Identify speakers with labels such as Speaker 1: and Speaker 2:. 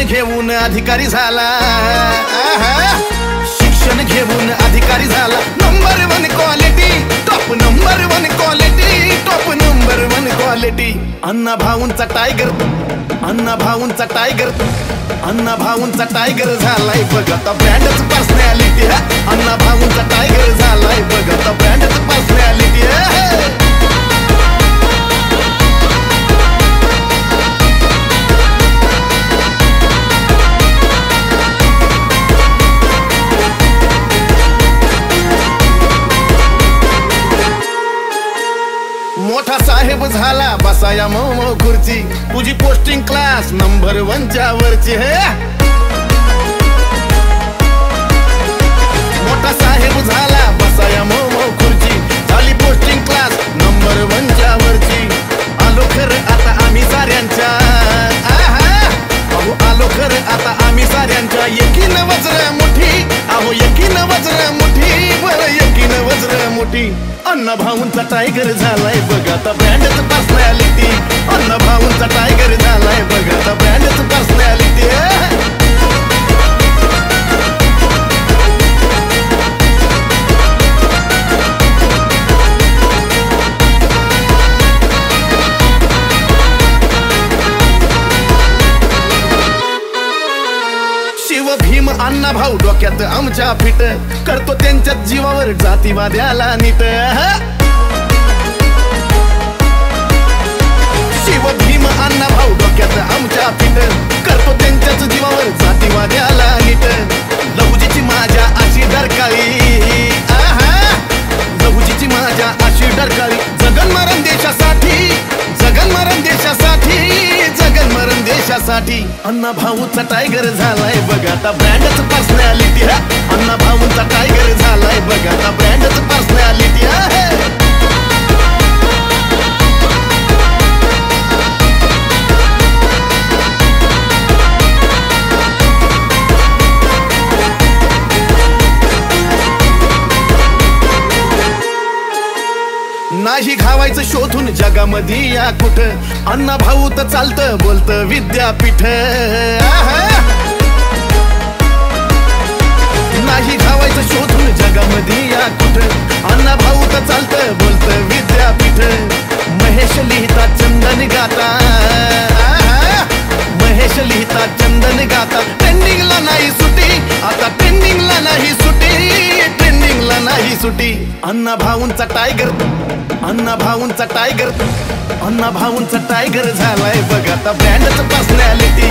Speaker 1: घेऊन अधिकारी झाला, शिक्षण घेऊन अधिकारी झाला। Number 1 quality, top number 1 quality, top number 1 quality. Anna भाऊंचा टायगर, अण्णा भाऊंचा टायगर, अण्णा भाऊंचा टायगर झालाय बघ आता ब्रँडच पर्सनॅलिटी। अण्णा भाऊंचा टायगर झालाय बघ आता ब्रँडच पर्सनॅलिटी। मोठा साहेब झाला बसाया मऊ खुर्ची, तुझी पोस्टिंग क्लास नंबर 1 च्या वरची। मोठा साहेब झाला बसाया मऊ खुर्ची, झाली पोस्टिंग क्लास नंबर 1 च्या वरची। आलो खरं आता आम्ही साऱ्यांच्या, अहो आलो खरं आता आम्ही साऱ्यांच्या। एकीन वज्र मुठी, अहो एकीन वज्र मुठी, बरं एकीन वज्र मुठी। अण्णा भाऊंचा टायगर झालाय बघ आता ब्रँडच पर्सनॅलिटी। अण्णा भाऊंचा टायगर झालाय बघ आता ब्रँडच पर्सनॅलिटी। शिव भीम अण्णा भाऊ डोक्यात आमच्या फिट, करतो त्यांच्याच जीवावर जातीवाद्याला नीट। शिव भीम अण्णा भाऊ डोक्यात आमच्या फिट, करतो त्यांच्याच जीवावर जातीवाद्याला नीट। लहुजीची माझ्या अशी डरकाळी, लहुजीची माझ्या अशी डरकाळी। जगन मरण देशासाठी, जगन मरण देशासाठी, जगन मरण देशासाठी। अण्णा भाऊचा टायगर झालाय बघ आता ब्रँडच पर्सनॅलिटी। अण्णा भाऊचा टायगर झालाय बघ आता ब्रँडच पर्सनॅलिटी। नाही घावायचं शोधून जगामध्ये या कुठं, अण्णा भाऊ तर चालतं बोलतं विद्यापीठ। नाही घावायचं शोधून जगामध्ये या कुठं, अण्णा भाऊ तर चालतं बोलतं विद्यापीठ। महेश लिहिता चंदन गाता, महेश लिहिता चंदन गाता। ट्रेंडिंगला नाही सुटी, आता ट्रेंडिंगला नाही सुटी, ट्रेंडिंगला नाही सुटी। अण्णा भाऊंचा टायगर, अण्णा भाऊंचा टायगर, अण्णा भाऊंचा टायगर झालाय बघ आता ब्रँडच पर्सनॅलिटी।